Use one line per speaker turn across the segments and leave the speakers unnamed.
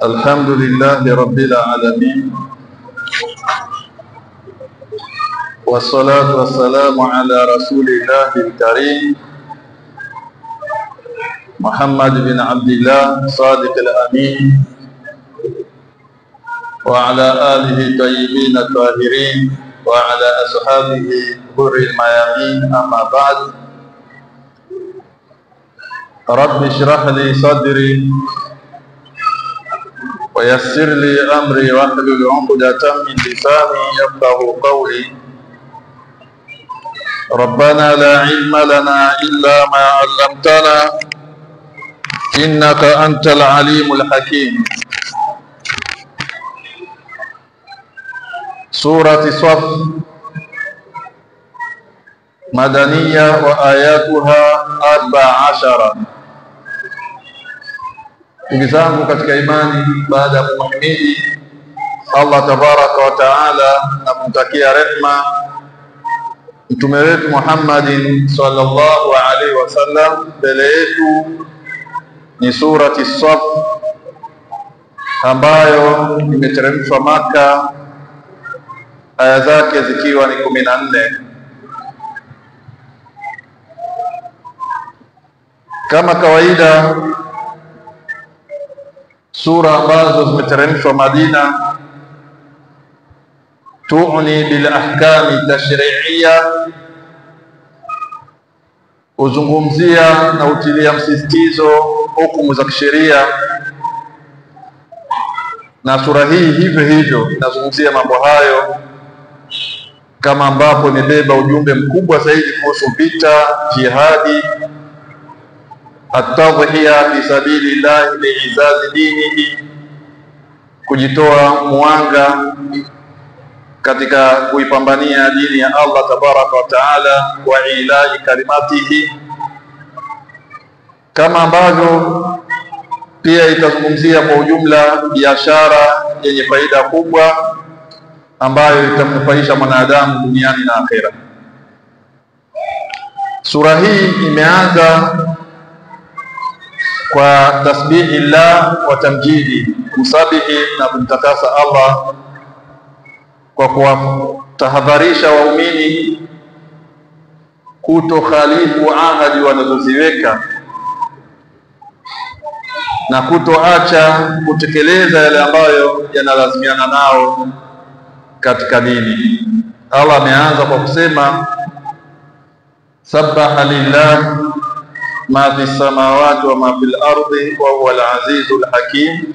الحمد لله رب العالمين، والصلاة والسلام على رسول الله الكريم محمد بن عبد الله صادق الأمين، وعلى آله الطيبين الطاهرين، وعلى أصحابه غر الميامين. أما بعد، رب اشرح لي صدري ويسر لي أمري واحلل عقدة من لساني يفقهوا قولي. ربنا لا علم لنا إلا ما علمتنا إنك أنت العليم الحكيم. سورة صف مدنية وآياتها 14. Ndugu zangu katika imani, baada ya kumhimidi Allah tabaraka wa taala na kumtakia rehma mtume wetu Muhammadin sallallahu alaihi wasallam, mbele yetu ni surati Saf ambayo imeteremshwa Maka, aya zake zikiwa ni 14. Kama kawaida, sura ambazo zimeteremshwa Madina tuuni bil ahkami tashri'iyya, uzungumzia na utilia msisitizo hukumu za kisheria, na sura hii hivyo hivyo inazungumzia mambo hayo, kama ambapo imebeba ujumbe mkubwa zaidi kuhusu vita, jihadi, at-tadhiya fi sabilillahi li'izazi dinihi, kujitoa muanga katika kuipambania dini ya Allah tabaraka wa taala, wa ilahi kalimatihi, kama ambavyo pia itazungumzia kwa ujumla biashara yenye faida kubwa ambayo itamnufaisha mwanadamu duniani na akhera. Sura hii imeanza kwa tasbihi Allah wa tamjidi, kumsabihi na kumtakasa Allah, kwa kuwatahadharisha waumini kutokhalifu ahadi wanazoziweka na kutoacha kutekeleza yale ambayo yanalazimiana nao katika dini. Allah ameanza kwa kusema sabbaha lillah ma fi samawati wa ma fil ardi wa huwa al-azizul hakim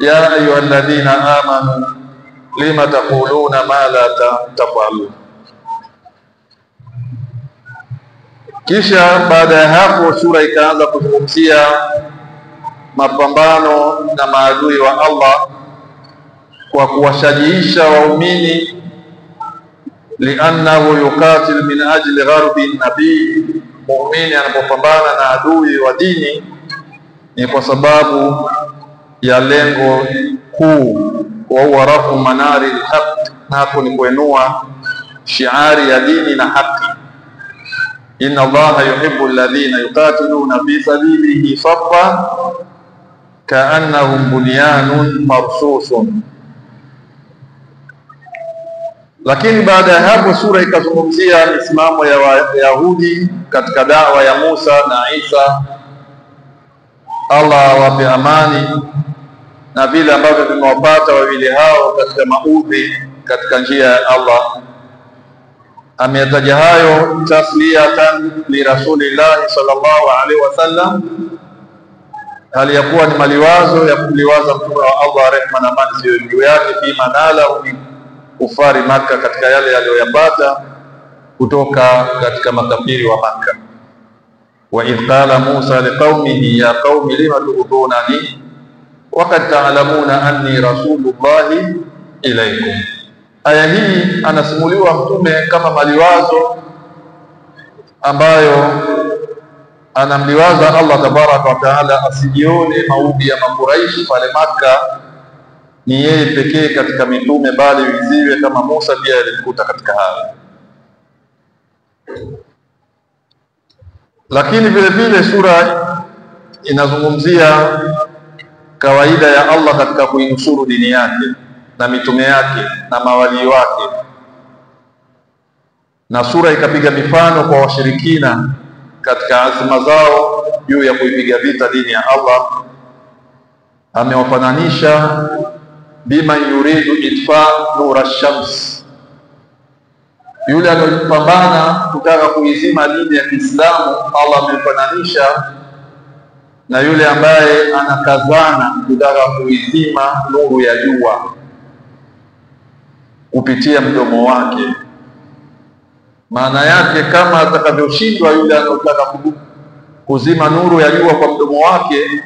ya ayyuhalladhina amanu lima taquluna ma la taf'alun. Kisha baada ya hapo sura ikaanza kuzungumzia mapambano na maadui wa Allah kwa kuwashajiisha waumini, li'annahu yuqatil min ajli gharbi nabii. Muumini anapopambana na adui wa dini ni kwa sababu ya lengo kuu, wa huwa rafu manari al-haq, napo ni kuinua shiari ya dini na haki. Inna Allaha yuhibbu alladhina yuqatiluna fi sabilihi saffan ka'annahum bunyanun marsusun. Lakini baada ya hapo sura ikazungumzia misimamo ya Wayahudi katika da'wa ya Musa na Isa, Allah awape amani, na vile ambavyo vimewapata wawili hao katika maudhi katika njia ya Allah. Ameyataja hayo tasliyatan li Rasulillah sallallahu alaihi wasallam, hali ya kuwa ni maliwazo ya kumliwaza mtume wa Allah, rehma na amani ziwe juu yake, fi manalahu kufari Maka, katika yale aliyoyapata kutoka katika makafiri wa Maka. Wa idh qala Musa liqaumihi ya qaumi lima tu'dhunani wa qad ta'lamuna anni rasulullahi ilaykum. Aya hii anasimuliwa mtume kama maliwazo ambayo anamliwaza Allah tabaraka wa taala asijione maudhi ya Makuraishi pale Maka ni yeye pekee katika mitume, bali wiziwe kama Musa pia alimkuta katika hali. Lakini vile vile sura inazungumzia kawaida ya Allah katika kuinusuru dini yake na mitume yake na mawali wake, na sura ikapiga mifano kwa washirikina katika azma zao juu ya kuipiga vita dini ya Allah. Amewafananisha bima yuridu itfa nura shams, yule anayepambana kutaka kuizima dini ya Kiislamu, Allah amemfananisha na yule ambaye anakazana kutaka kuizima nuru ya jua kupitia mdomo wake. Maana yake kama atakavyoshindwa yule anayotaka kuzima nuru ya jua kwa mdomo wake,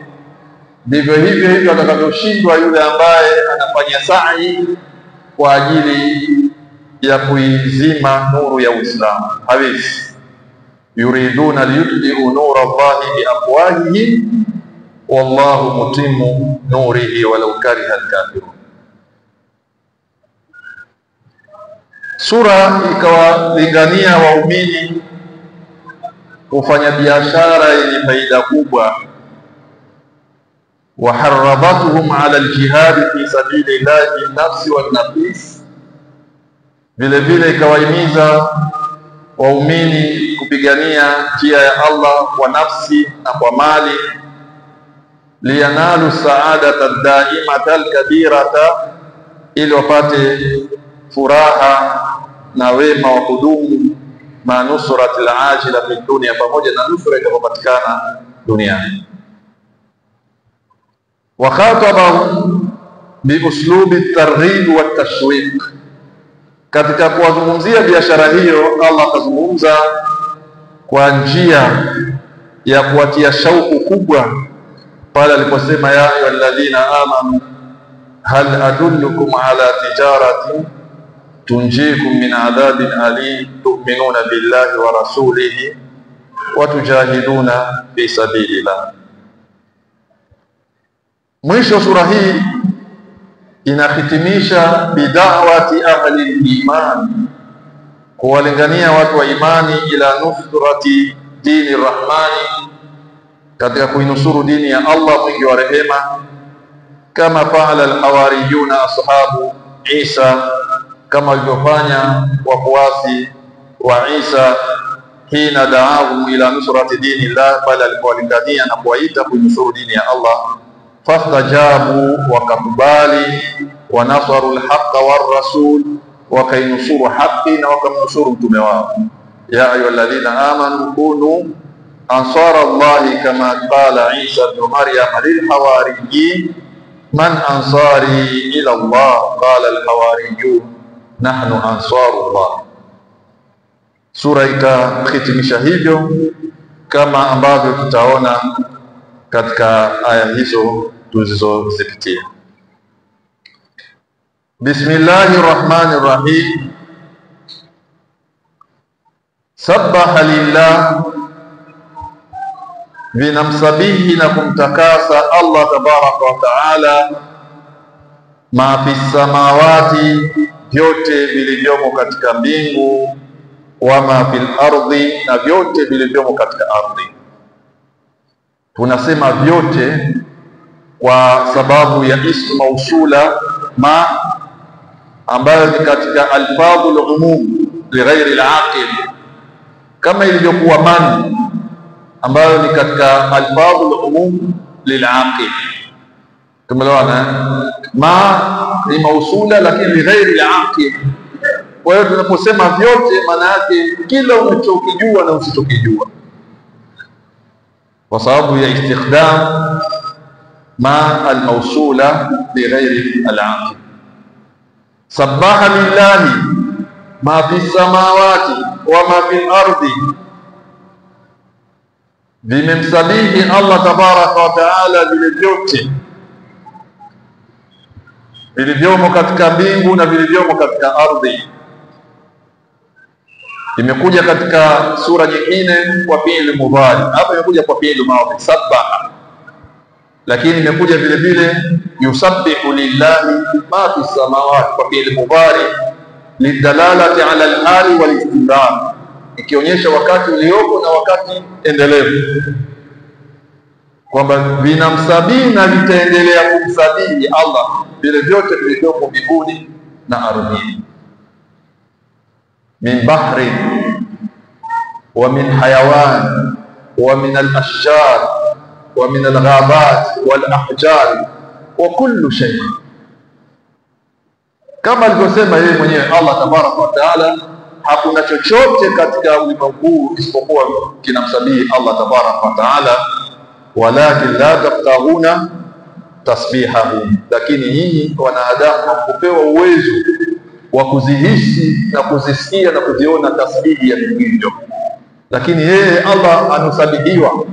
ndivyo hivyo atakavyoshindwa yule ambaye anafanya sa'i kwa ajili ya kuizima nuru ya Uislamu. Hawezi. Yuriduna liyutfi'u nura Allahi biafwahihim wallahu mutimmu nurihi walau kariha alkafirun. Sura ikawalingania waumini kufanya biashara yenye faida kubwa, waharradhatuhum ala aljihad fi sabilillahi nafsi wan nafis. Vile vile ikawahimiza waumini kupigania njia ya Allah kwa nafsi na kwa mali, liyanalu saadata daimata alkabirata, ili wapate furaha na wema wa kudumu, ma nusratil ajila fi dunya, pamoja na nusra itakayopatikana duniani. Wa khatabahum bi uslubi at-targhib wa at-tashwiq. Katika kuwazungumzia biashara hiyo, Allah akazungumza kwa njia ya kuwatia shauku kubwa pale aliposema, ya ayyuhalladhina amanu hal adullukum ala tijaratin tunjikum min adhabin alim tu'minuna billahi wa rasulihi wa tujahiduna fi sabilillah. Mwisho sura hii inahitimisha bidawati ahli iman, kuwalingania watu wa imani ila nusrati dini rahmani, katika kuinusuru dini ya Allah mwingi wa rehema, kama faala alhawariyuna ashabu Isa, kama walivyofanya wafuasi wa Isa hina daahum ila nusrati dini Allah, pale alipowalingania na kuwaita kuinusuru dini ya Allah. Fastajabu, wakakubali, wa nasaru alhaqqa warrasul, wakainusuru haki na wakamnusuru mtume wao. Ya ayyuhalladhina amanu kunu ansara Allahi kama qala Isa ibn Maryam lilhawariyin man ansari ila Allah qala alhawariyun nahnu ansarullah. Sura ikahitimisha hivyo kama ambavyo tutaona katika aya hizo tulizozipitia. Bismillahir Rahmanir Rahim. Sabbaha lillah, vinamsabihi na kumtakasa Allah tabaraka wa taala, ma fis samawati, vyote vilivyomo katika mbingu, wa ma fil ardi, na vyote vilivyomo katika ardhi. Tunasema vyote kwa sababu ya ismu mausula ma, ambayo ni katika alfadhul umum li ghairi al-aqil, kama ilivyokuwa man ambayo ni katika alfadhul umum lil-aqil. Tumeelewana? Ma ni mausula lakini li ghairi al-aqil. Kwa hiyo tunaposema vyote, maana yake kila unachokijua na usichokijua, kwa sababu ya istikdam ma al-mawsula bi ghairi al-aqil. Sabbaha lillahi ma fi samawati wa ma fi al-ardi, vimemsabihi Allah tabaraka wa taala vile vyote vilivyomo katika mbingu na vilivyomo katika ardhi. Imekuja katika sura nyingine kwa fi'il mudhari, hapa imekuja kwa fi'il madhi sabbaha, lakini imekuja vile vile yusabbihu lillahi ma fi samawati kwa fi'il mudhari lidalalati ala al-hali wal istimrar, ikionyesha wakati uliopo na wakati endelevu. kwamba vinamsabihi na vitaendelea kumsabihi Allah vile vyote vilivyopo mbinguni na ardhini, min bahri wa min hayawan wa min al-ashjar wa min al-ghabat wal ahjar wa kullu shay, kama alivyosema yeye mwenyewe Allah tabaraka wa taala, hakuna chochote katika ulimwengu isipokuwa kinamsabihi Allah tabaraka wa taala, walakin la tafqahuna tasbihahum, lakini nyinyi wanadamu hamkupewa uwezo wa kuzihisi na kuzisikia na kuziona tasbihi ya vitu hivyo. Lakini yeye Allah anusabihiwa,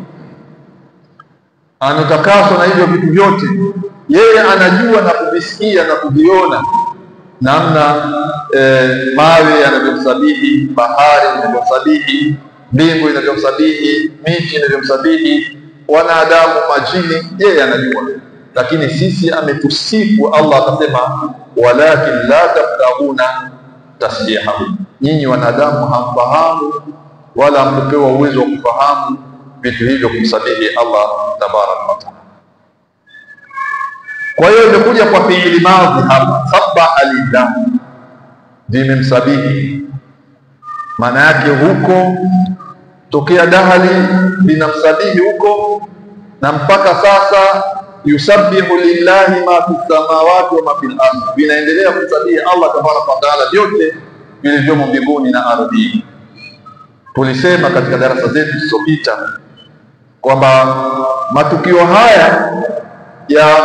anutakaswa na hivyo vitu vyote. Yeye anajua na kuvisikia na kuviona, namna mawe yanavyomsabihi, bahari inavyomsabihi, mbingu inavyomsabihi, miti inavyomsabihi, wanadamu, majini, yeye anajua. Lakini sisi ametusifu Allah akasema, walakin la tafqahuna tasbihahu, nyinyi wanadamu hamfahamu wala hampewa uwezo wa kufahamu vitu hivyo kumsabihi Allah tabaraka wa taala. Kwa hiyo imekuja kwa fi'ili madhi hapa, sabbaha lillah, vimemsabihi. Maana yake huko tokea dahali vinamsabihi huko, na mpaka sasa yusabbihu lillahi ma fis samawati wa ma fil ardh, vinaendelea kumsabihi Allah tabaraka wa taala vyote vilivyomo mbinguni na ardhini. Tulisema katika darasa zetu zilizopita kwamba matukio haya ya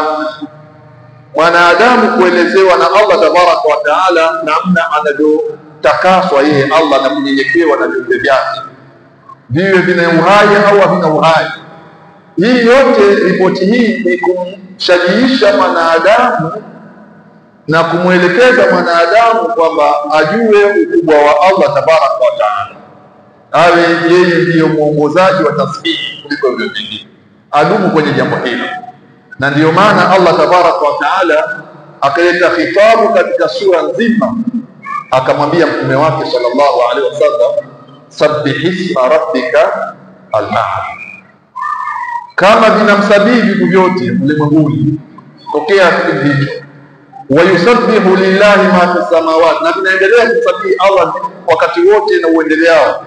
mwanadamu kuelezewa na Allah tabaraka wa taala namna anavyotakaswa yeye Allah na kunyenyekewa na viumbe vyake, viwe vina uhai au havina uhai, hii yote, ripoti hii ni kumshajiisha mwanadamu na kumwelekeza mwanadamu kwamba ajue ukubwa wa Allah tabaraka wa taala, awe yeye ndiyo mwongozaji wa tasbihi kuliko vile vingine, adumu kwenye jambo hilo. Na ndiyo maana Allah tabaraka wa taala akaleta khitabu katika sura nzima, akamwambia mtume wake sallallahu alaihi wasallam, sabbih isma rabbika al-a'la. Kama vinamsabihi vitu vyote ulimwenguni tokea kipindi hicho, wa yusabbihu lillahi ma fis samawati, na vinaendelea kumsabihi Allah wakati wote na uendeleao.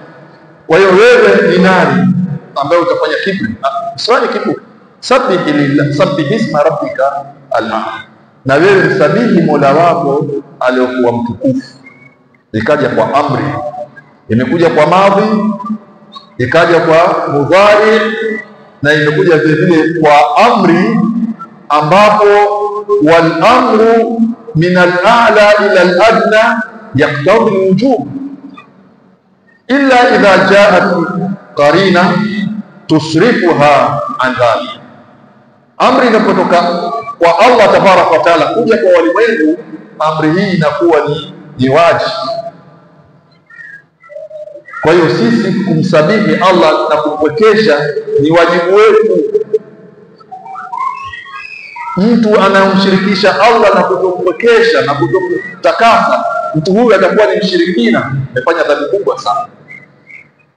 Kwa hiyo wewe ni nani ambaye utafanya kibri? Usifanye kibri. Sabbih lillah, sabbih isma rabbika al-a'la, na wewe msabihi Mola wako aliyokuwa mtukufu. Ikaja kwa amri, imekuja kwa madhi, ikaja kwa mudhari, na imekuja vile vile kwa amri, ambapo wal amru min al-a'la ila al-adna yaqtadi al-wujub illa idha ja'at qarina tusrifuha an dhalik. Amri inapotoka kwa Allah tabaraka wa taala kuja kwa walimwengu, amri hii inakuwa ni wajibu. Kwa hiyo sisi kumsabihi Allah na kumpwekesha ni wajibu wetu. Mtu anamshirikisha Allah na kutompwekesha na kutomtakasa, mtu huyu atakuwa ni mshirikina, amefanya dhambi kubwa sana.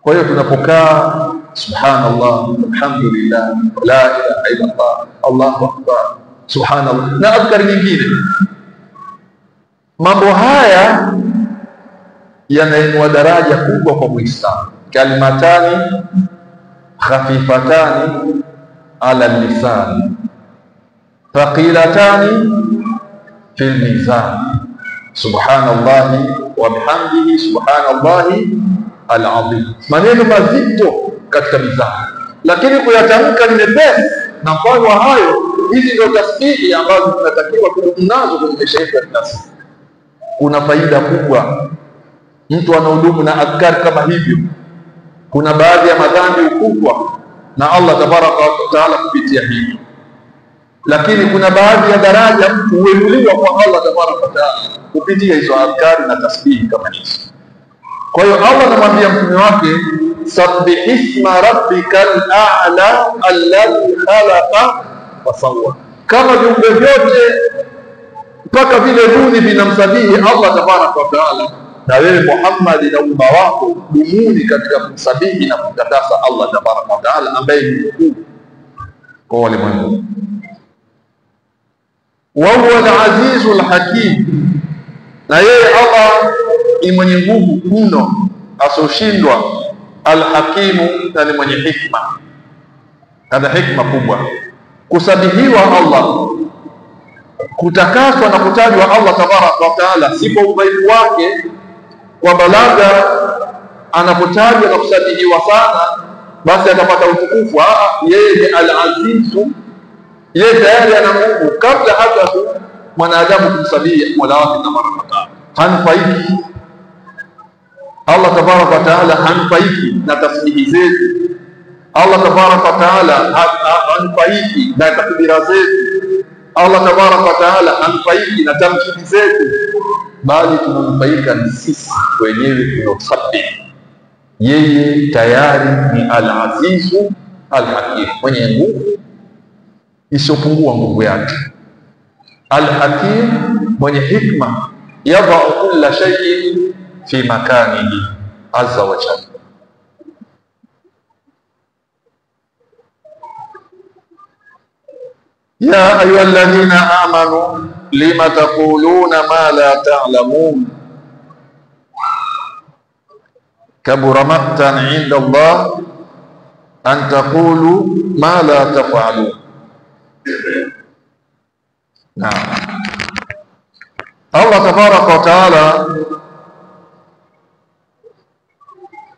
Kwa hiyo tunapokaa subhanallah, alhamdulillah, la ilaha illa Allah, Allahu akbar, subhanallah na adhkari nyingine, mambo haya yanainua daraja kubwa kwa Muislamu. Kalimatani khafifatani ala lisan thaqilatani fil mizan, subhanallahi wa bihamdihi subhanallahi al-azim. Maneno mazito katika mizani, lakini kuyatamka ni mepesi. Na mfano wa hayo, hizi ndio tasbihi ambazo tunatakiwa kudumu nazo kwenye maisha yetu ya kila siku. Kuna faida kubwa mtu anahudumu na adhkar kama hivyo. Kuna baadhi ya madhambi ukubwa na Allah tabaraka wa taala kupitia hivyo, lakini kuna baadhi ya daraja mtu huinuliwa kwa Allah tabaraka wa taala kupitia hizo adhkari na tasbihi kama hizo. Kwa hiyo Allah anamwambia mtume wake, sabbih isma rabbikal a'la alladhi khalaqa wa sawwa. Kama viumbe vyote mpaka vile duni vinamsabihi Allah tabaraka wa taala, na wewe Muhammad na umma wako dumuni katika kumsabihi na kumtakasa Allah tabaraka wa taala ambaye ni mkuu. kwa walimwengu. Wa huwa al-azizul hakim, na yeye Allah ni mwenye nguvu mno asoshindwa, al-hakimu, na ni mwenye hikma, ana hikma kubwa. Kusabihiwa Allah, kutakaswa na kutajwa Allah tabaraka wa taala si kwa udhaifu wake, kwamba labda anapotajwa na kusabihiwa sana basi atapata utukufu. Yeye ni al-azizu, yeye tayari ana nguvu kabla hata mwanadamu kumsabihi Mola wake tabaraka wa taala. Hanfaiki Allah tabaraka wa taala, hanfaiki na tasbihi zetu. Allah tabaraka wa taala hanfaiki na takbira zetu. Allah tabaraka wa taala hanfaiki na tamkini zetu, bali tunanufaika ni sisi wenyewe tunaosabihi. Yeye tayari ni al-azizu al-hakim, mwenye nguvu isiyopungua nguvu yake, al-hakim, mwenye hikma, yadha'u kulla shay'in fi makanihi azza wa jalla. Ya ayyuhalladhina amanu lima taquluna ma la ta'lamun kabura maqtan 'inda Allah an taqulu ma la taf'alun. Allah tabaraka wa taala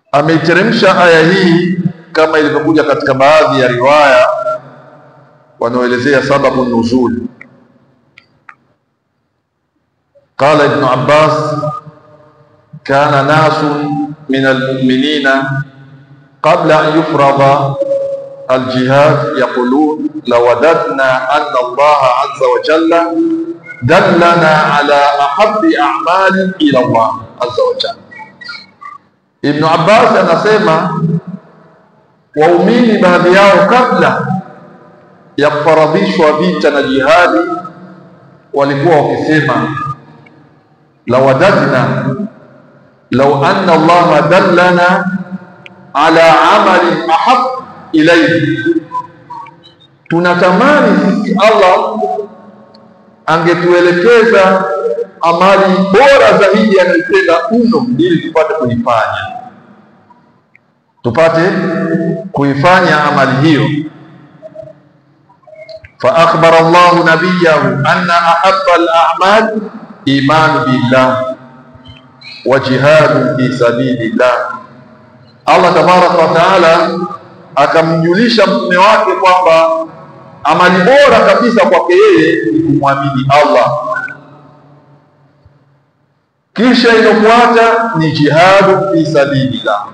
ameiteremsha aya hii kama ilivyokuja katika baadhi ya riwaya wanaoelezea sababu nuzul. Qala Ibn Abbas, kana nasun min almu'minina qabla an yufrada aljihad yaqulun lawadadna anna Allah azza wa jalla dallana ala ahabbi a'mali ila Allah azza wa jalla. Ibn Abbas anasema waumini baadhi yao kabla ya kufaradhishwa vita na jihadi walikuwa wakisema lawadadna law anna Allah dallana ala amali ahab ilayhi, tunatamani sisi Allah angetuelekeza amali bora zaidi anayopenda mno ili tupate kuifanya amali hiyo. Fa akhbara Allah nabiyahu anna ahabba al-a'mal iman billah wa jihad fi sabilillah. Allah tabaraka wa taala akamjulisha mtume wake kwamba amali bora kabisa kwake yeye ni kumwamini Allah, kisha inofuata ni jihadu fi sabilillah,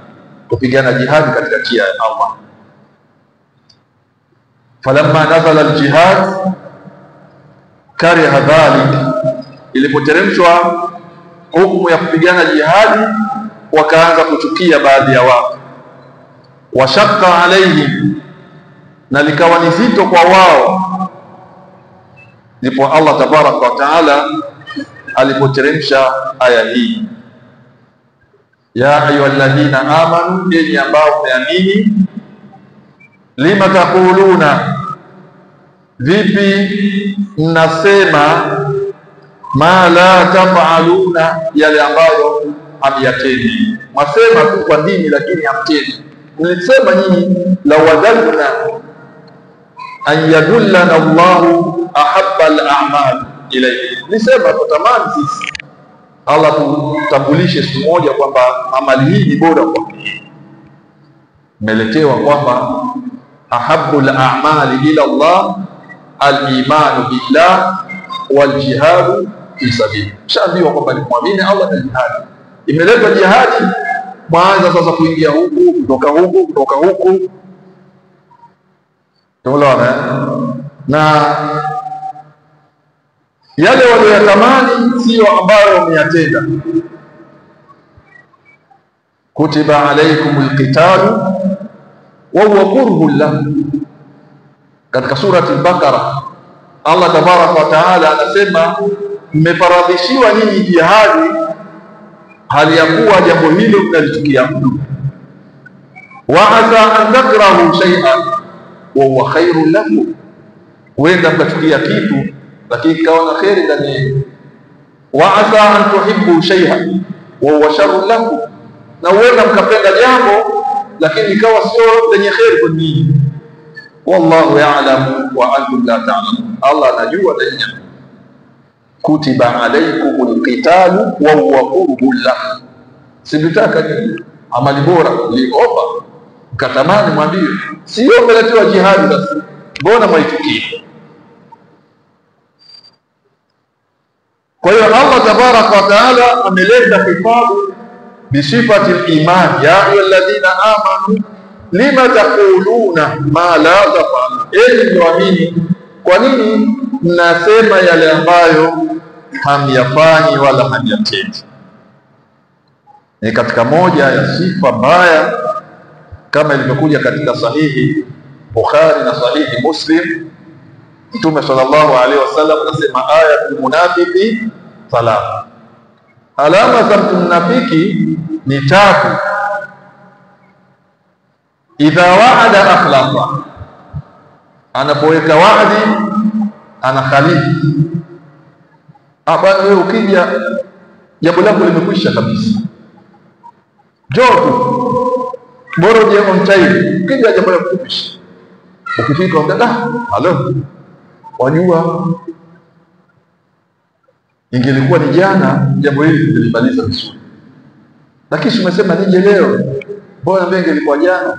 kupigana jihadi katika njia ya Allah. Falamma nazala aljihad kariha dhalik, ilipoteremshwa hukumu ya kupigana jihadi wakaanza kuchukia baadhi ya watu. Washaqqa alaihim, na likawa ni zito kwa wao. Ndipo Allah tabaraka wa taala alipoteremsha aya hii, ya ayyuhalladhina amanu, yenye ambao mmeamini, lima taquluna, vipi mnasema, ma la taf'aluna, yale ambayo hamyatendi. Mwasema tu kwa dini lakini hamtendi. Mlisema nyinyi lawadadna an yadullana Allahu ahabba al-a'mal ilayhi, nisema tutamani sisi Allah tutambulishe siku moja kwamba amali hii ni bora kwake. Meletewa kwamba ahabbu al-a'mali ila Allah al-imanu billah wal jihadu fi sabili. Shaambiwa kwamba ni muamini Allah na jihadi. Imeletwa jihadi, mwanza sasa kuingia huku kutoka huku. Tunaona na yale walioyatamani sio ambayo wameyatenda. Kutiba alaykumul qitalu wa huwa kurhun lakum, katika surati al-Baqara Allah tabaraka wa taala anasema mmefaradhishiwa nyinyi jihadi hali ya kuwa jambo hilo mnalichukia mno. Wa asa an takrahu shay'an wa huwa khairun lakum, huenda mkachukia kitu lakini kawa na kheri ndani yake. Wa asa an tuhibbu shay'an wa huwa sharrun lakum, na huenda mkapenda jambo lakini ikawa sio lenye kheri kwa ninyi. Wallahu ya'lamu wa antum la ta'lamun, Allah anajua na nyinyi. Kutiba alaykumul qitalu wa huwa qurbul lakum, sibitaka nini amali bora liomba katamani mwambie, sio meletewa jihadi sasa mbona mwaitukia. Kwa hiyo Allah tabaraka wa taala ameleta khifabu bisifati al-iman, ya ayyuhalladhina amanu lima taquluna ma la taf'alun, enyi mlioamini kwa nini mnasema yale ambayo hamyafanyi wala hamyatendi. Ni katika moja ya sifa mbaya kama ilivyokuja katika sahihi Bukhari na sahihi Muslim. Mtume sallallahu alaihi wasallam anasema ayatul munafiqi thalatha, alama za mnafiki ni tatu. Idha wa'ada akhlafa, anapoweka waadi anakhalifu. Hapa wewe ukija jambo lako limekwisha kabisa, joto bora je on time, ukija jambo lako limekwisha, ukifika ungada halo, wajua ingelikuwa ni jana jambo hili lilibaliza vizuri, lakini umesema nije leo, bora mbenge ilikuwa jana.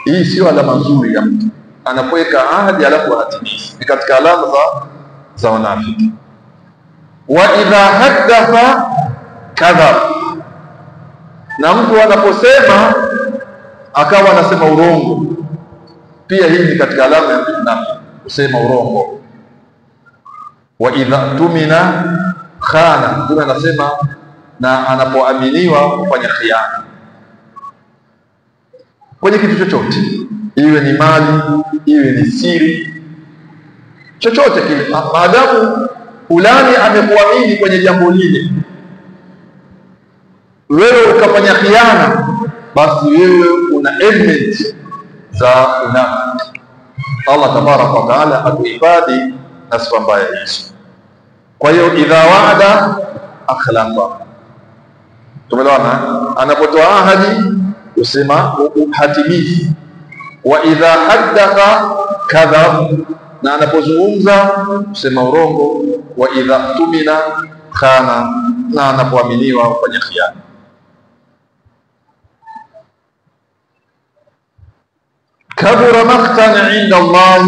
Hii sio alama nzuri ya mtu anapoweka ahadi alafu hatimizi, ni katika alama za wanafiki. Wa idha haddatha kadhab, na mtu anaposema akawa anasema urongo, pia hii ni katika alama ya mnafiki, kusema urongo. Wa idha tumina khana, mtu anasema na anapoaminiwa kufanya khiana kwenye kitu chochote, iwe ni mali, iwe ni siri, chochote kile, maadamu fulani amekuamini kwenye jambo lile, wewe ukafanya khiana, basi wewe una element za unafiki. Allah tabaraka wa taala atuhifadhi na sifa mbaya hizo. Kwa hiyo idha wa'ada akhlafa, tumeelewana, anapotoa ahadi usema hatimizi. Wa idha haddatha kadhab, na anapozungumza usema urongo. Wa idha tumina khana, na anapoaminiwa kufanya khiana. Kabura maqtan 'inda Allah,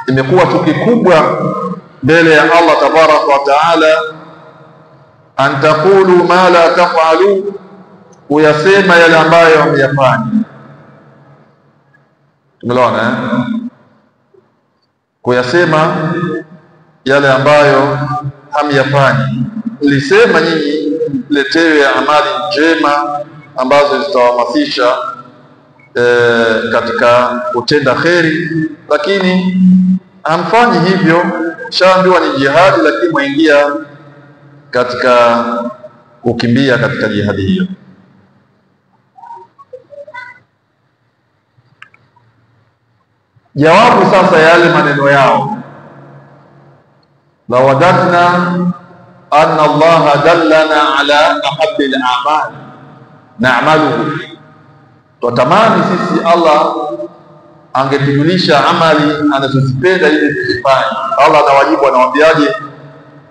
imekuwa chuki kubwa mbele ya Allah tabaraka wa taala, an taqulu ma la taf'alu, kuyasema yale ambayo hamyafanya. Tumeelewana kuyasema yale ambayo hamyafanyi. Mlisema nyinyi letewe amali njema ambazo zitawahamasisha katika kutenda kheri, lakini hamfanyi hivyo. Shaambiwa ni jihadi, lakini mwaingia katika kukimbia katika jihadi hiyo. Jawabu sasa yale maneno yao, la wadatna anna Allah dallana ala ahabbil a'mal na'maluhu, tutamani sisi Allah angetujulisha amali anazozipenda ili tuzifanye. Allah anawajibu, anawaambiaje?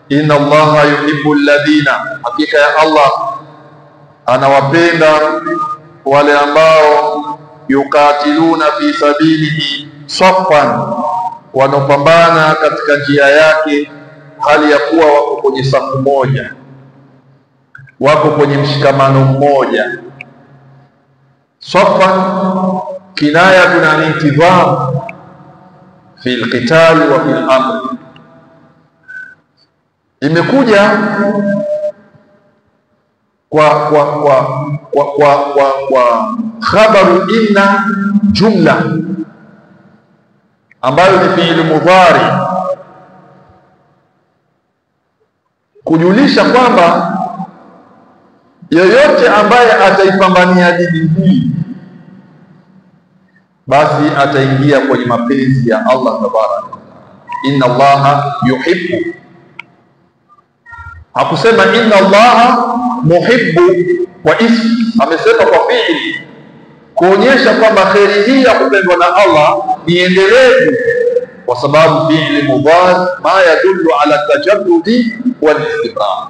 Inna Allaha yuhibbu alladhina, hakika ya Allah anawapenda wale ambao yukatiluna fi sabilihi saffan, wanopambana katika njia yake hali ya kuwa wako kwenye safu moja, wako kwenye mshikamano mmoja. Saffan kinaya tuna intidham fi alqital wa fi al-amr, imekuja kwa khabaru inna jumla ambayo ni fi'il mudhari, kujulisha kwamba yoyote ambaye ataipambania dini hii basi ataingia kwenye mapenzi ya Allah tabaraka. Inna Allaha yuhibbu, hakusema inna Allaha muhibbu kwa ismi, amesema kwa fi'li, kuonyesha kwamba kheri hii ya kupendwa na Allah ni endelevu, kwa sababu fi'li mudhari ma yadullu ala tajaddudi wal istimrar.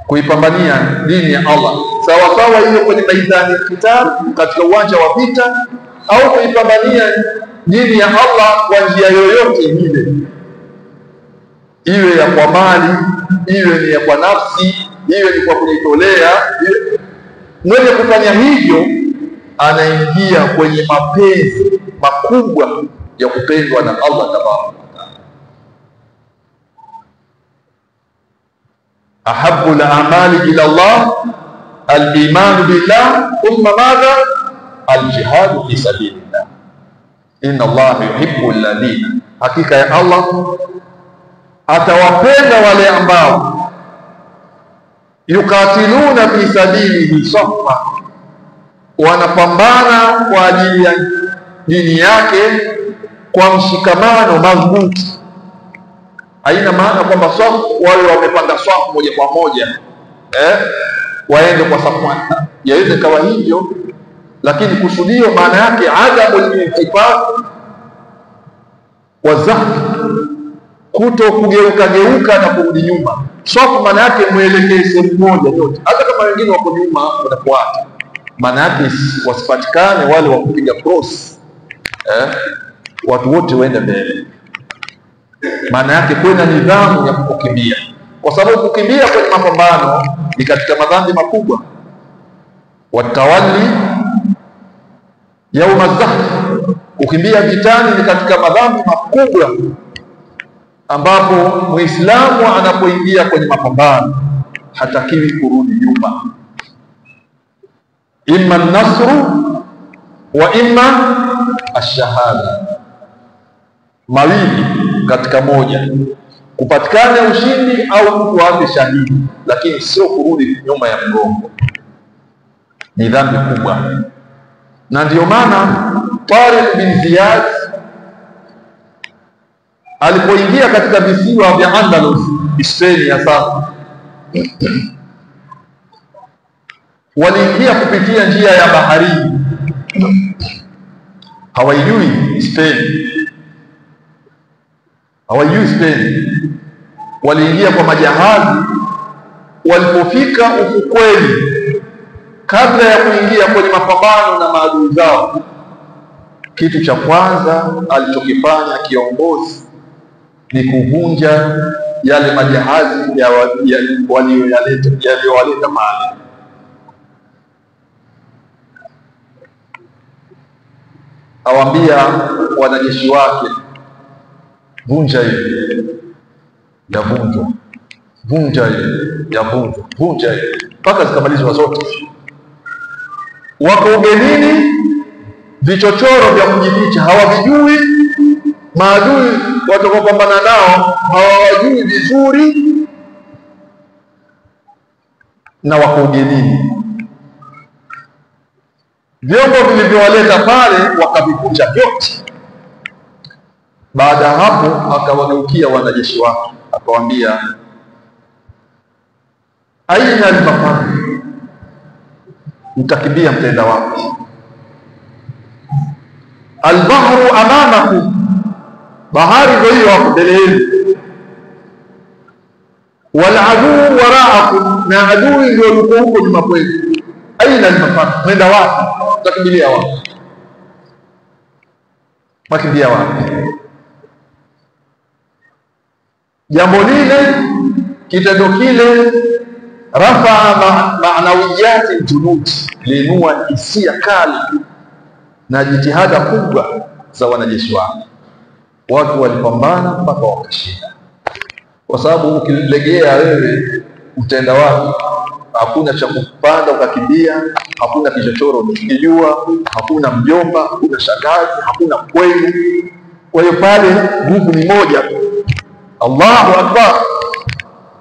Kuipambania dini ya Allah sawa sawa hiyo kwenye maidani ya kitab, katika uwanja wa vita, au kuipambania dini ya Allah kwa njia yoyote ile, iwe ya kwa mali, iwe ni ya kwa nafsi, iwe ni kwa kujitolea. Mwenye kufanya hivyo anaingia kwenye mapenzi makubwa ya kupendwa na Allah tabaraka. Ahabbu al-a'mali ila Allah al-iman billah, thumma madha? Al-jihad fi sabilillah. Inna Allah yuhibbu alladhina, hakika ya Allah atawapenda wale ambao yukatiluna fi sabilihi saffa, wanapambana kwa ajili ya dini yake kwa mshikamano madhubuti. Haina maana kwamba safu wale wamepanda safu moja kwa moja waende kwa safu. Yaweze kawa hivyo, lakini kusudio maana yake adamul intifaq wa zahf, kuto kugeuka na kurudi nyuma. Safu maana yake muelekee sehemu moja yote, hata kama wengine wako nyuma wanafuata. Maana yake wasipatikane wale wa kupiga cross, watu wote waende mbele. Maana yake kuna nidhamu ya kukimbia, kwa sababu kukimbia kwenye mapambano ni katika madhambi makubwa. Watawalli yauma az-zahf, kukimbia vitani ni katika madhambi makubwa, ambapo Muislamu anapoingia kwenye mapambano hatakiwi kurudi nyuma. Imma an-nasru wa imma ash-shahada, mawili katika moja, kupatikana ushindi au mtu awe shahidi, lakini sio kurudi nyuma ya mgongo. Ni dhambi kubwa. Na ndio maana Tariq bin Ziyad alipoingia katika visiwa vya Andalus, Spain ya sasa, waliingia kupitia njia ya baharini. Hawajui Spain, waliingia kwa majahazi. Walipofika ufukweni, kabla ya kuingia kwenye mapambano na maadui zao, kitu cha kwanza alichokifanya kiongozi ni kuvunja yale majahazi waliowaleta mahali. Awaambia wanajeshi wake, vunja hivi, yavunjwa, vunja hivi, yavunjwa, vunja hivi, mpaka zikamalizwa zote. Wako ugenini, vichochoro vya kujificha hawavijui, maadui watakopambana nao hawajui vizuri, na wako ugenini. Vyombo vilivyowaleta pale wakavivunja vyote. Baada ya hapo akawageukia wanajeshi wake akawaambia, aina al-mafar, mtakimbia mtenda wapi? Al-bahru amamakum, bahari ndio hiyo hapo mbele yenu. Wal adu waraakum, na adui ndio yuko huko nyuma kwenu. Aina al-mafar, mwenda wapi? Mtakimbilia wapi? Mkimbia wapi? Jambo lile, kitendo kile, rafaa ma'nawiyati junud, liinua hisia kali na jitihada kubwa za wanajeshi wake. Watu walipambana mpaka wakashinda, kwa sababu ukilegea wewe utaenda wapi? Hakuna cha kupanda ukakimbia, hakuna kichochoro ukijua, hakuna mjomba, hakuna shangazi, hakuna kwenu. Kwa hiyo pale nguvu ni moja. Allahu Akbar.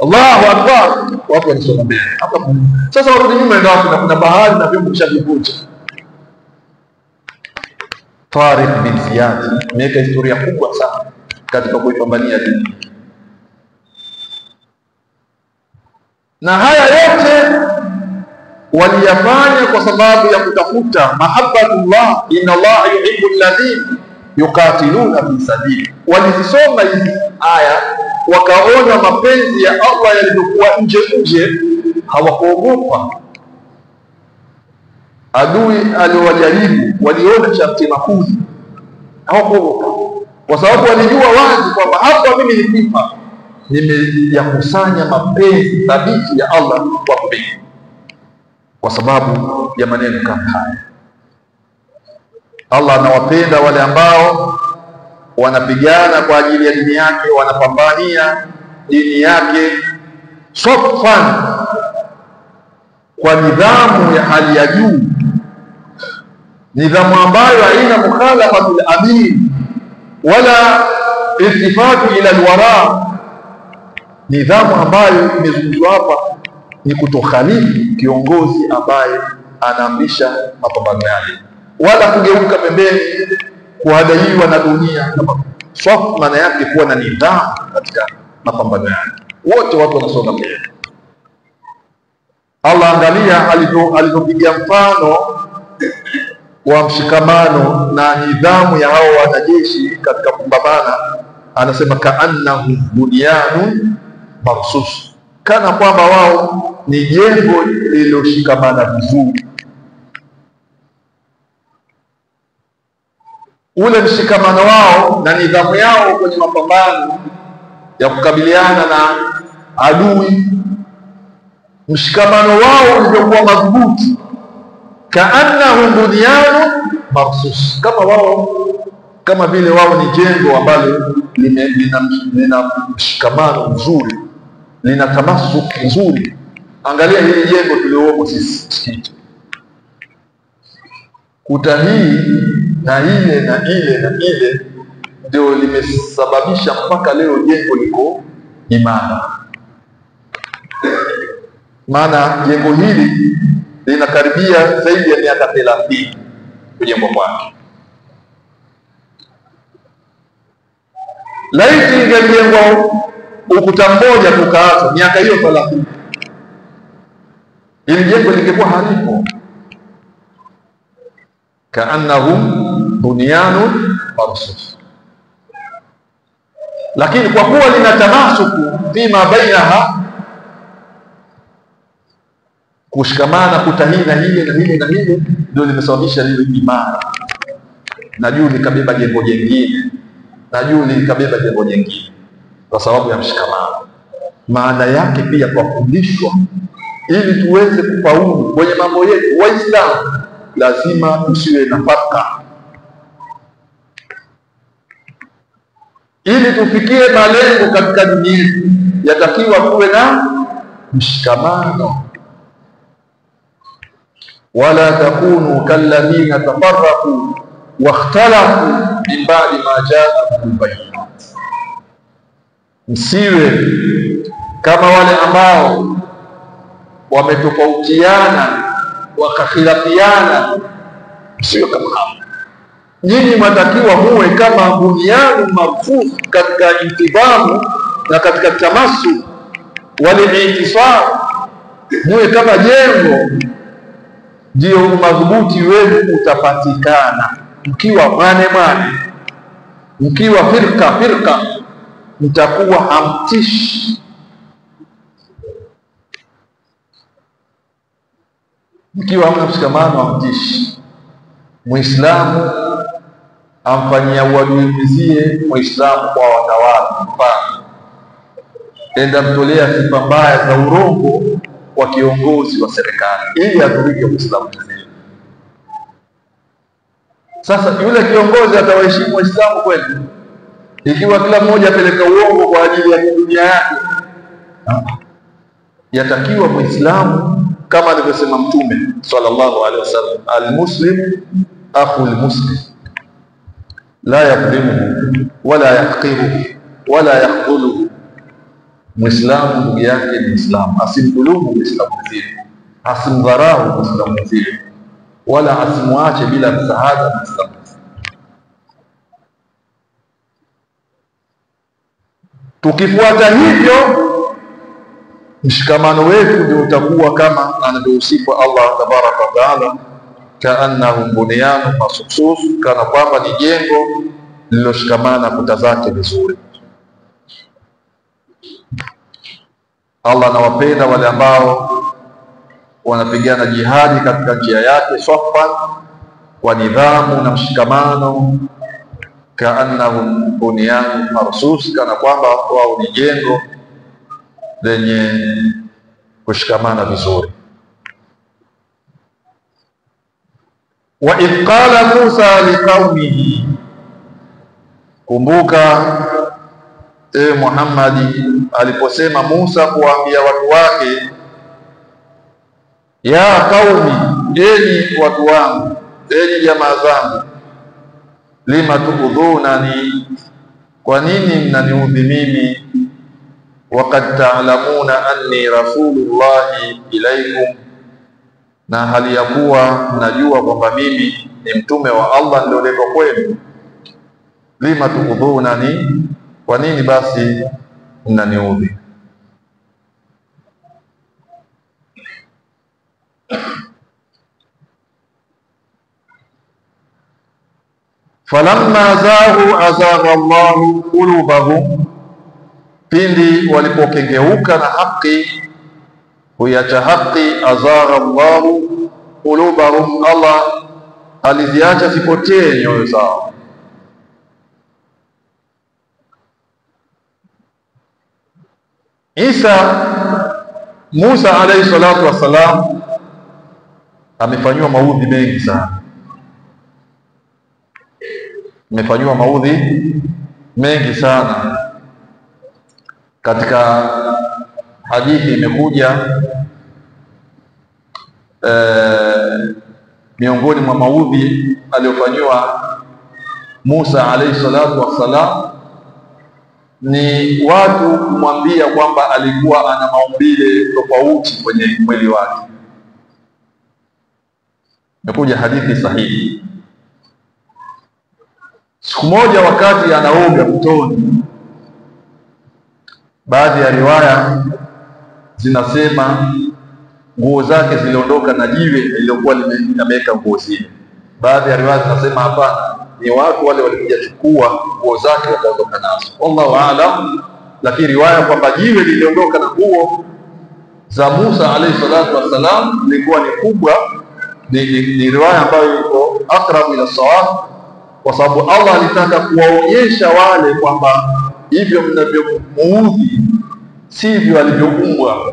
Allahu Akbar, watu wanasoma mbele hapa. Sasa warudi nyuma, ndio na kuna bahari na vyombo vishavivuja. Tariq bin Ziyad ameweka historia kubwa sana katika kuipambania dini, na haya yote waliyafanya kwa sababu ya kutafuta mahabbatullah. Inna Allah yuhibbu alladhina yuqatiluna fi sabili. Walizisoma hizi aya wakaona mapenzi ya Allah yalivyokuwa nje, hawakuogopa adui aliowajaribu, waliona sharti makuu, hawakuogopa kwa sababu walijua wazi kwamba hapa mimi nikifa nimeyakusanya mapenzi thabiti ya Allah kwa mimi, kwa sababu ya maneno kama haya. Allah anawapenda wale ambao wanapigana kwa ajili ya dini yake, wanapambania dini yake sofan, kwa nidhamu ya hali ya juu, nidhamu ambayo haina mukhalafatul amin wala iltifatu ila alwara, nidhamu ambayo imezungumzwa hapa ni kutokhalifu kiongozi ambaye anaamrisha mapambano yale, wala kugeuka pembeni kuhadaiwa na dunia. Swafu maana yake kuwa na nidhamu katika mapambano yale. Wote watu wanasonga mbele. Allah angalia alivyopiga mfano wa mshikamano na nidhamu ya hao wanajeshi katika kupambana. Anasema kaannahu bunyanun marsus, kana kwamba wao ni jengo lililoshikamana vizuri. Ule mshikamano wao na nidhamu yao kwenye mapambano ya kukabiliana na adui, mshikamano wao uliokuwa madhubuti, kaannahu bunyanun marsus, kama vile wao ni jengo ambalo lina mshikamano mzuri, lina tamasuk nzuri. Angalia hili jengo tuliomo sisi msikiti, kuta hii na ile na ile na ile ndio limesababisha mpaka leo jengo liko imara. Maana jengo hili linakaribia zaidi ya miaka 30 kujengwa kwake. Laiti ingejengwa ukuta mmoja tukaanza miaka hiyo 30, ili jengo lingekuwa halipo. Kaannahum bunyanun marsus, lakini kwa kuwa lina tamasuku fima bainaha, kushikamana kuta hii na hile na hile na hile, ndio limesababisha liwe imara, na juu likabeba jengo jingine, na juu likabeba jengo jingine, kwa sababu ya mshikamano. Maana yake pia kwa kufundishwa, ili tuweze kufaulu kwenye mambo yetu Waislamu, lazima tusiwe na farka. Ili tufikie malengo katika dini yetu, yatakiwa kuwe na mshikamano. Wala takunu kalladhina tafarraqu wakhtalafu min ba'di ma ja'ahum bayyinat, msiwe kama wale ambao wametofautiana wakakhilatiana, sio kama hao. Nyinyi mtakiwa muwe kama bunyanu marfuf katika intibamu na katika tamasu wale intisab, muwe kama jengo, ndio madhubuti wenu utapatikana. Mkiwa mane, mkiwa firqa, mtakuwa hamtishi. Mkiwa hamna mshikamano hamtishi. Muislamu amfanyia uadilizie Muislamu kwa watawala. Mfano, enda mtolea sifa mbaya za urongo kwa kiongozi wa serikali ili adhurike Muislamu mzima. Sasa yule kiongozi atawaheshimu Waislamu kweli ikiwa kila mmoja apeleka uongo kwa ajili ya dunia yake? Yatakiwa Muislamu kama alivyosema Mtume sallallahu alaihi wasallam, almuslim akhul muslim la yadhlimuhu wala yahqiruhu wala yakhdhuluhu Muislamu ndugu yake ni Muislamu, asimdhulumu Muislamu mwenzie, asimdharau Muislamu mwenzie, wala asimwache bila msaada Muislamu. Tukifuata hivyo, mshikamano wetu ndio utakuwa kama anavyosifu Allah tabaraka wa taala, kaannahum bunyanun marsus, kana kwamba ni jengo lililoshikamana kuta zake vizuri. Allah anawapenda wale ambao wanapigana jihadi katika njia yake safan, kwa nidhamu na mshikamano. Kaannahum bunyanun marsus, kana kwamba wao ni jengo lenye kushikamana vizuri. Wa idh qala Musa liqaumihi, kumbuka Muhammadi aliposema Musa kuambia watu wake, ya qaumi, enyi watu wangu, enyi jamaa zangu, lima tuudhunani, kwa nini mnaniudhi mimi, waqad ta'lamuna anni rasulullahi ilaikum, na hali ya kuwa mnajua kwamba mimi ni mtume wa Allah ndio niko kwenu. Lima tuudhunani, kwa nini basi mnaniudhi? Falamma zaghu azagha Allahu qulubahum, pindi walipokengeuka na haki, huyacha haki, azagha Allahu qulubahum, Allah aliziacha zipotee nyoyo zao. Musa alayhi salatu wassalam amefanywa maudhi mengi sana, amefanywa maudhi mengi sana. Katika hadithi imekuja miongoni mwa maudhi aliyofanywa Musa alayhi salatu wassalam ni watu kumwambia kwamba alikuwa ana maumbile tofauti kwenye mwili wake. Imekuja hadithi sahihi. Siku moja wakati anaoga mtoni, baadhi ya riwaya zinasema nguo zake ziliondoka na jiwe lililokuwa limeweka nguo zile. Baadhi ya riwaya zinasema hapana, ni watu wale walikuja chukua nguo zake wakaondoka nazo, Allahu aalam. Lakini riwaya kwamba jiwe liliondoka na nguo za Musa alayhi salatu wassalam lilikuwa ni kubwa, ni riwaya ambayo iko akrab ila sawab, kwa sababu Allah alitaka kuwaonyesha wale kwamba hivyo mnavyomuudhi sivyo alivyoumbwa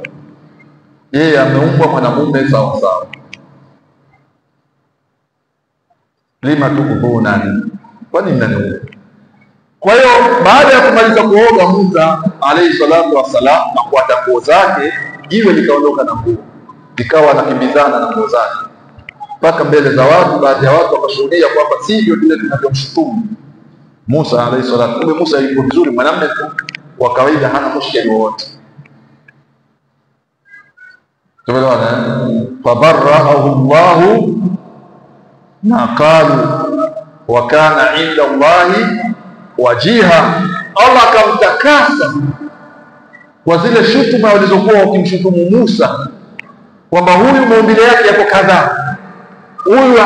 yeye. Ameumbwa mwanamume sawa sawa. Lima tuudhunani, kwa nini mnaniudhi? Kwa hiyo baada ya kumaliza kuoga Musa alayhi salatu wassalam na kuata nguo zake, jiwe likaondoka na nguo, likawa anakimbizana na nguo zake mpaka mbele za watu. Baadhi ya watu wakashuhudia kwamba sivyo vile tunavyomshutumu Musa alayhi salatu. Kumbe Musa yuko vizuri, mwanamume wa kawaida, hana mushkeli wowote. Tumeelewana? Fabarra'ahu Allahu ma qalu wa kana 'inda Allahi wajiha, Allah akamtakasa kwa zile shutuma walizokuwa wakimshutumu Musa kwamba huyu maumbile yake yako kadhaa, huyu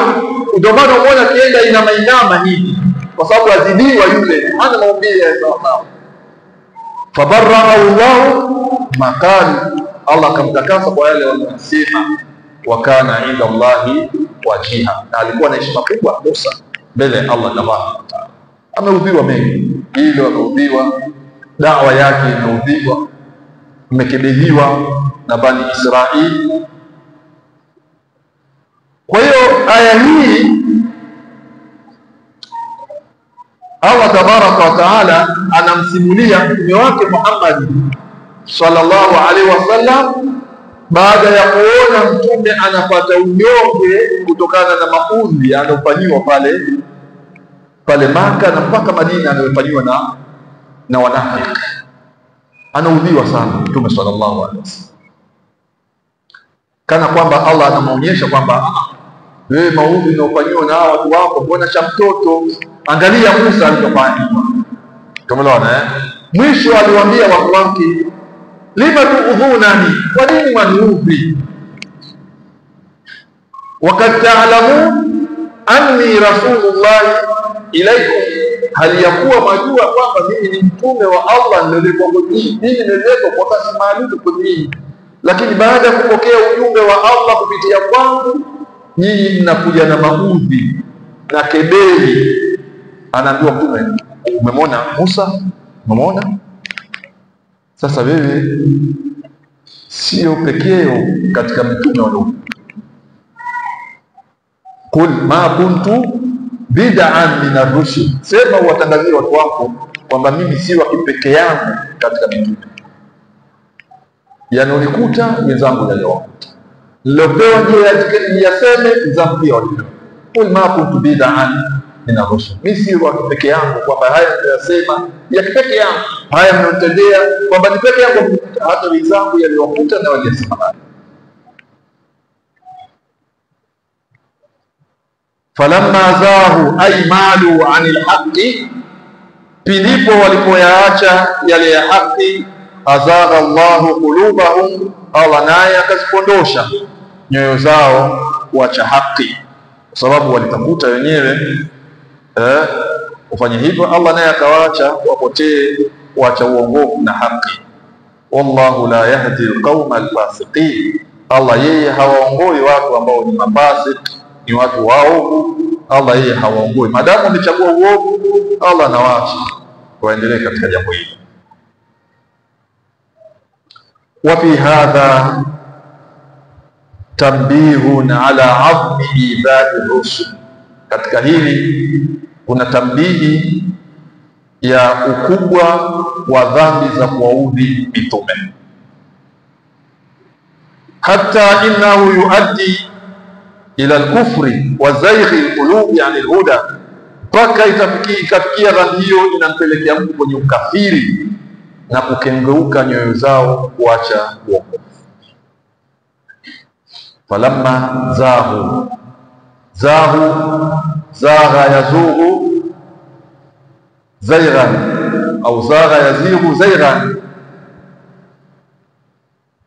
ndio maana umeona kienda inamainama hivi, kwa sababu azidiwa yule, hana maumbile ya sawa. Fabarra'ahu Allahu ma qalu, Allah akamtakasa kwa yale wanasema, wa kana 'inda Allahi wajiha, na alikuwa na heshima kubwa Musa mbele ya Allah tabaraka wa taala. Ameudhiwa mengi, hilo ameudhiwa, dawa yake imeudhiwa, imekebeliwa na Bani Israili. Kwa hiyo aya hii Allah tabaraka wa taala anamsimulia mtume wake Muhammad sallallahu alaihi wasallam baada ya kuona mtume anapata unyonge kutokana na maudhi anayofanyiwa pale Maka na mpaka Madina anayofanyiwa na wanafiki. anaudhiwa sana Mtume sallallahu alaihi wasallam, kana kwamba Allah anamuonyesha kwamba wewe maudhi unaofanywa na watu wako mbona cha mtoto. Angalia Musa alivyofanya. Tumeona mwisho aliwaambia watu wake, lima tuudhunani, kwa nini waniudhi? Wakad ta'lamun anni rasulullah ilaikum, hali yakuwa majua kwamba mimi ni mtume wa Allah niliyekuwa nyinyi, mimi nimeletwa kwa kazi maalum kwa nyinyi, lakini baada ya kupokea ujumbe wa Allah kupitia kwangu, nyinyi mnakuja na maudhi na kebeli. Anaambiwa mtume, umemwona Musa? Umemwona? Sasa wewe sio pekeo katika mitume wa Mungu. Kul ma kuntu bid'an min ar-rusul, sema watangazie watu wako kwamba mimi si wa kipekee yangu katika mitume. Yanolikuta wenzangu yaliyowakuta, nilopewa je yaseme wenzangu pia walipewa. Kul ma kuntu bid'an min ar-rusul, mimi si wa kipekee yangu kwamba haya niyasema ya kipekee yangu, haya mnatendea kwamba ni pekee yangu, hata wenzangu yaliyowakuta na waliyasema. Falamma zahu ay malu anil haqqi, pilipo walipoyaacha yale ya haki, azagha Allahu qulubahum, Allah naye akazipondosha nyoyo zao kuacha haki, kwa sababu walitafuta wenyewe kufanya hivyo. Allah naye akawaacha wapotee, kuacha uongofu na haki. Wallahu la yahdi alqauma alfasiqin, Allah yeye hawaongoi watu ambao ni mafasik, ni watu waovu. Allah yeye hawaongoi. Madamu wamechagua uovu, Allah anawaacha waendelee katika jambo hili. Wa fi hadha tambihun ala azmi ibadi rusul, katika hili kuna tambihi ya ukubwa wa dhambi za kuwaudhi mitume. Hatta innahu yuaddi ila al-kufri wa zayghi al-qulubi an al-huda, mpaka ikafikia dhambi hiyo inampelekea mtu kwenye ukafiri na kukengeuka nyoyo zao kuacha uongofu. Falamma zagha yazughu zayghan au zagha yazighu zayghan,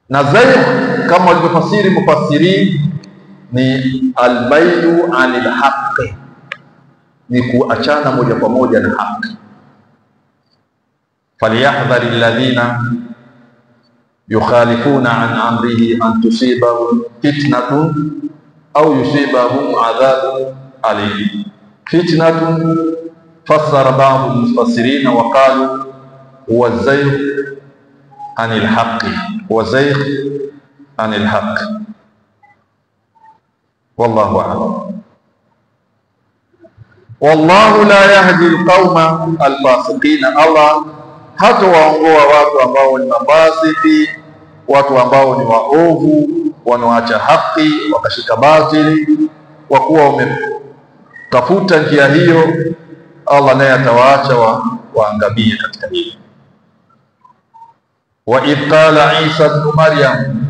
na zaygh kama walivyofasiri mufassirin ni almailu anil haqqi, ni kuachana moja kwa moja na haki. Falyahdhari alladhina yukhalifuna an amrihi an tusibahum fitnatun au yusibahum adhabun alim. Fitnatun fassara ba'd al-mufassirin wa qalu huwa zayg anil haqqi, huwa zayg anil haqqi. Wallahu a'lam. Wallahu la yahdi alqauma alfasiqin, Allah hatawaongoa watu ambao ni mafasiki, watu ambao ni waovu, wanaoacha haki wakashika batili. Kwa kuwa umetafuta njia hiyo, Allah naye atawaacha waangamie katika hili. Wa idh qala Isa ibn Maryam,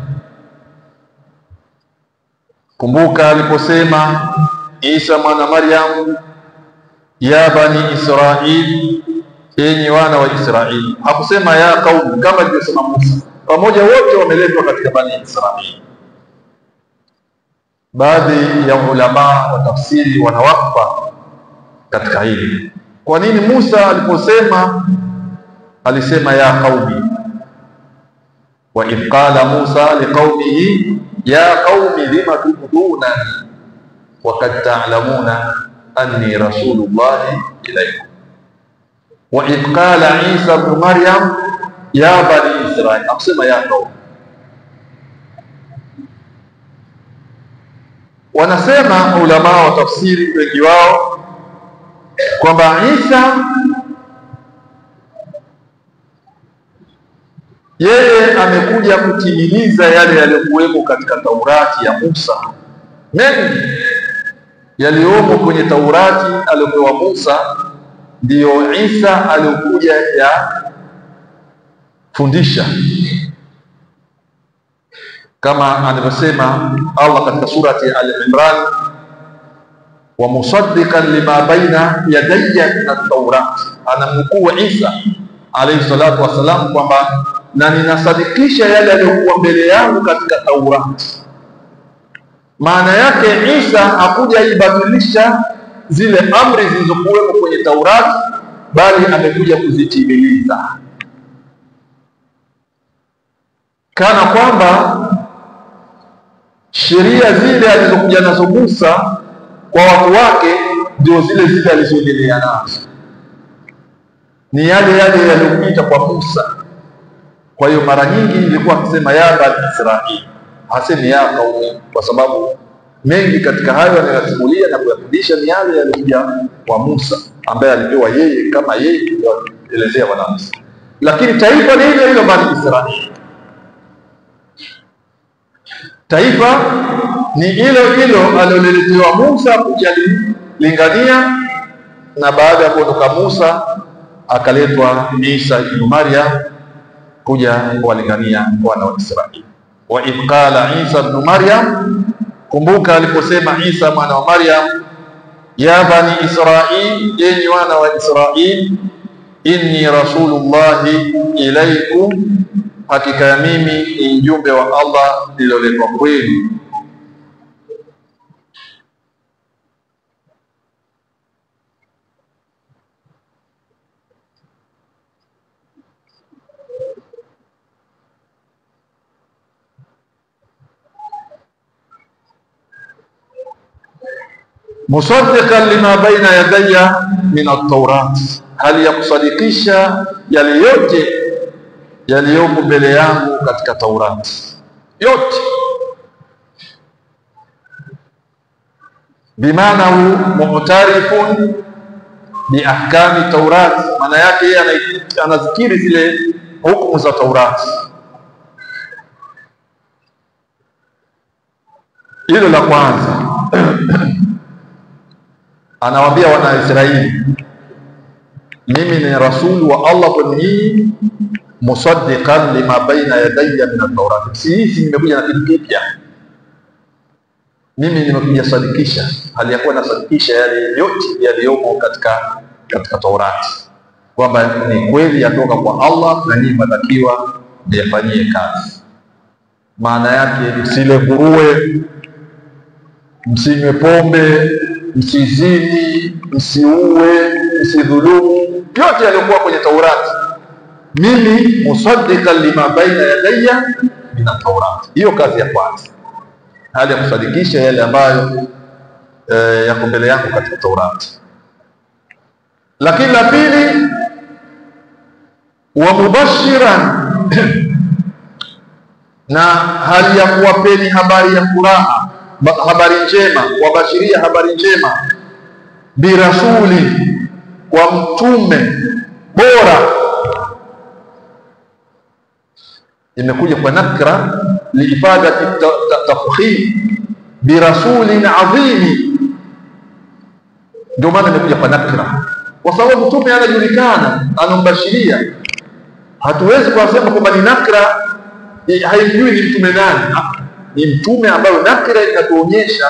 kumbuka aliposema Isa mwana Maryam, ya bani Israil, enyi wana wa Israili. Hakusema ya qaum kama alivyosema Musa, pamoja wote wameletwa katika bani Israili. Baadhi ya ulama wa tafsiri wanawapa katika hili. Kwa nini Musa aliposema alisema ya qaumi? Wa idh qala Musa liqaumihi ya qaumi lima tu'dunani wa qad ta'lamuna anni rasulullahi ilaykum. Wa idh qala Isa ibn Maryam ya bani Israil, akusema ya qaumi. Wanasema ulama wa tafsiri wengi wao kwamba Isa yeye amekuja kutimiliza yale yaliyokuwepo katika Taurati ya Musa. Mengi yaliyomo kwenye Taurati aliyopewa Musa ndiyo Isa aliyokuja ya fundisha, kama anavyosema Allah katika surati Al-Imran, wa musaddiqan lima baina yadayya min at-Taurat. Anamnukuu Isa alayhi salatu wasalam kwamba na ninasadikisha yale yaliyokuwa mbele yangu katika Taurat. Maana yake Isa hakuja ibadilisha zile amri zilizokuwepo kwenye Taurat, bali amekuja kuzitimiliza, kana kwamba sheria zile alizokuja nazo Musa kwa watu wake ndio zile zile alizoendelea nazo, ni yale yale yaliyopita kwa Musa. Kwa hiyo mara nyingi ilikuwa akisema ya bani Israili, hasemi ya kaumi, kwa sababu mengi katika hayo anayasimulia na kuyafundisha ni yale yaliyokuja kwa Musa, ambaye alipewa yeye kama yeye kuelezea wana Musa. Lakini taifa ni hilo hilo bani Israili, taifa ni hilo hilo alilolelewa Musa kujalingania, na baada ya kuondoka Musa akaletwa Isa ibn Maryam kuja kuwalingania wana wa Israeli. Wa idh qala Isa ibn Maryam, kumbuka aliposema Isa mwana wa Maryam, ya bani Israil, enyi wana wa Israil, inni rasulullahi ilaikum, hakika ya mimi ni mjumbe wa Allah niloletwa kwenu. Musaddiqan lima baina yadayya min at-Taurat, hali ya kusadikisha yale yote yaliyopo mbele yangu katika Taurat yote. Bimaana mu'tarifun bi ahkami Taurat, maana yake yeye anazikiri zile hukumu za Taurat. Hilo la kwanza. Anawaambia wana Israeli, mimi ni rasul wa Allah kwenu nyinyi, musaddiqan lima baina yadayya min at-Taurat. Sisi nimekuja na kitu kipya, mimi nimekuja sadikisha, hali ya kuwa nasadikisha yale yote yaliyomo katika Taurat, kwamba ni kweli yatoka kwa Allah na nyinyi mnatakiwa myafanyie kazi. Maana yake msile nguruwe, msinywe pombe, msizini, msiue, msidhulumu, yote yaliokuwa kwenye Taurati. Mimi musaddiqan lima baina yadayya min at-Taurat. Hiyo kazi ya kwanza, hali ya kusadikisha yale ambayo yako mbele yako katika Taurati. Lakini la pili, wa mubashiran na hali ya kuwapeni habari ya furaha, habari njema, wabashiria habari njema, birasuli, kwa mtume bora. Imekuja kwa nakra liifadati tafkhim, birasulin adhimi, ndio maana imekuja kwa nakra, kwa sababu mtume anajulikana, anambashiria. Hatuwezi kusema kwamba ni nakra haimjui ni mtume nani. Ni mtume ambayo nakira inatuonyesha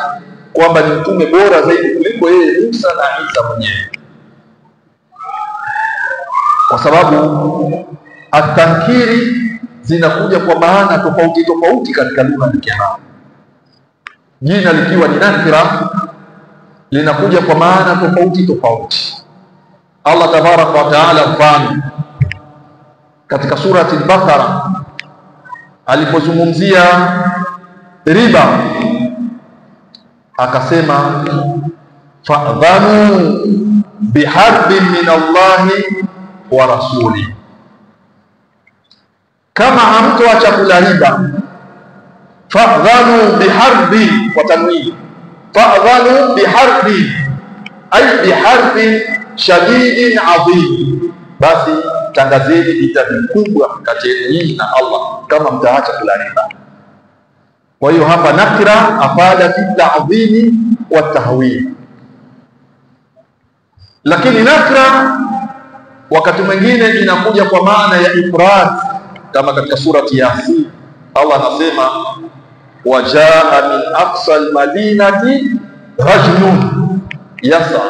kwamba ni mtume bora zaidi kuliko yeye Musa na Isa mwenyewe, kwa sababu atankiri zinakuja kwa maana tofauti tofauti katika lugha ya Kiarabu. Jina likiwa ni nakira linakuja kwa maana tofauti tofauti. Allah tabaraka wa taala mfano katika surati al-Baqara alipozungumzia riba akasema fa'dhanu biharbin min Allahi wa rasuli, kama hamtoacha kula riba, fa'dhanu biharbin, kwa tanwini, fa'dhanu biharbin ay biharbin shadidin adhim, basi tangazeni vita vikubwa kati yenu na Allah kama mtaacha kula riba. Kwa hiyo hapa nakira afada fi ta'dhimi wa tahwil. Lakini nakra wakati mwingine inakuja kwa maana ya ifrad, kama katika surati Yasin Allah anasema wajaa min aqsa almadinati rajulun yasa,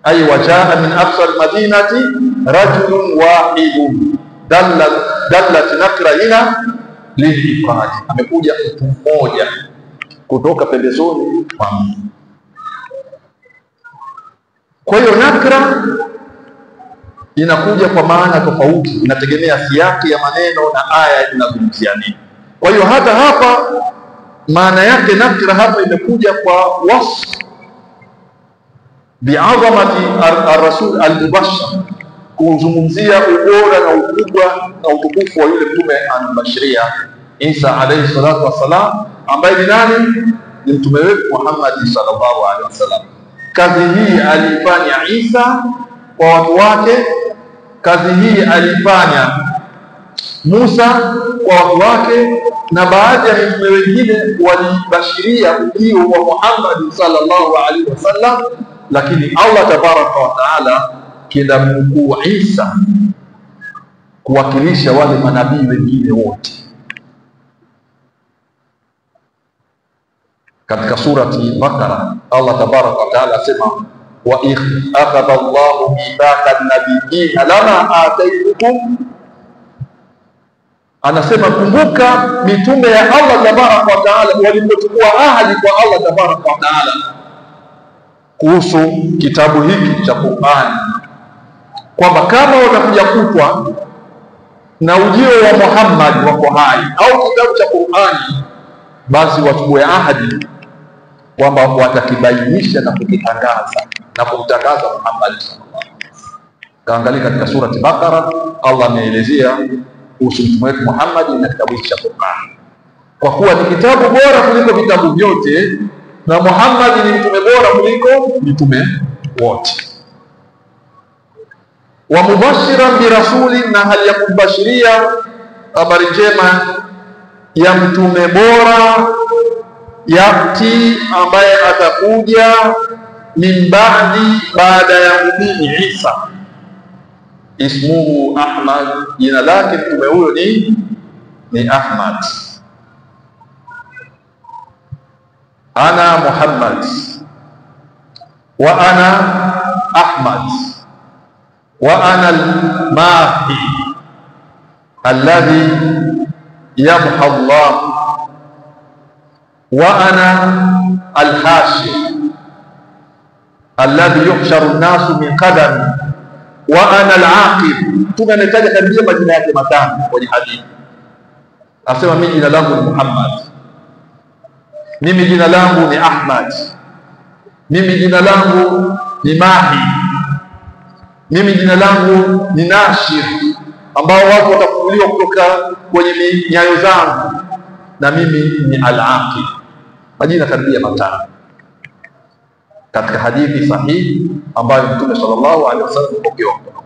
ay wajaa min aqsa almadinati rajulun wahidun dallat nakra hina lilifrad, amekuja mtu mmoja kutoka pembezoni mwa mji. Kwa hiyo nakra inakuja kwa maana tofauti, inategemea siyaki ya maneno na aya inazungumzia nini. Kwa hiyo hata hapa maana yake nakra hapa imekuja kwa wasf bi'azamati ar-rasul al-mubashshar, kuzungumzia ubora na ukubwa na utukufu wa yule mtume anabashiria Isa alayhi salatu wassalam, ambaye ni nani? Ni mtume wetu Muhammad sallallahu alaihi wasallam. Kazi hii alifanya Isa kwa watu wake, kazi hii alifanya Musa kwa watu wake, na baadhi ya mitume wengine walibashiria ujio wa Muhammad sallallahu alaihi wasallam, lakini Allah tabaraka wa taala kenda mkuu Isa kuwakilisha wale manabii wengine wote. Katika surati Bakara Allah tabaraka wa taala asema wa akhadha Allahu mithaqa an-nabiyyin lama ataitukum, anasema kumbuka mitume ya Allah tabaraka wa taala walipochukua ahadi kwa Allah tabaraka wa taala kuhusu kitabu hiki cha Qur'an, kwamba kama watakuja kutwa na ujio wa Muhammad wako hai au kitabu cha Qur'an, basi wachukue ahadi kwamba watakibainisha na kukitangaza na kumtangaza Muhammad. Kaangalia katika surati Bakara Allah ameelezea kuhusu mtume wetu Muhammad na kitabu cha Qur'an, kwa kuwa ni kitabu bora kuliko vitabu vyote na Muhammad ni mtume bora kuliko mitume wote. Wa mubashiran bi rasuli, na hali ya kubashiria habari njema ya mtume bora yati, ambaye atakuja min ba'di, baada ya mimi Isa. Ismuhu Ahmad, jina lake mtume huyo ni Ahmad. Ana Muhammad wa ana Ahmad wa ana al-Mahi alladhi yamha Allah wa ana al-Hashim alladhi yuhsharu an-nasu min qadami wa ana al-Aqib. Tunanitaja karibia majina yake matano kwenye hadithi. Asema mimi jina langu ni Muhammad, mimi jina langu ni Ahmad, mimi jina langu ni Mahi, mimi jina langu ni Nashir, ambao watu watafufuliwa kutoka kwenye nyayo zangu, na mimi ni Al-Aqib. Majina karibia matano katika hadithi sahihi ambayo Mtume sallallahu alaihi wasallam alipokea kutoka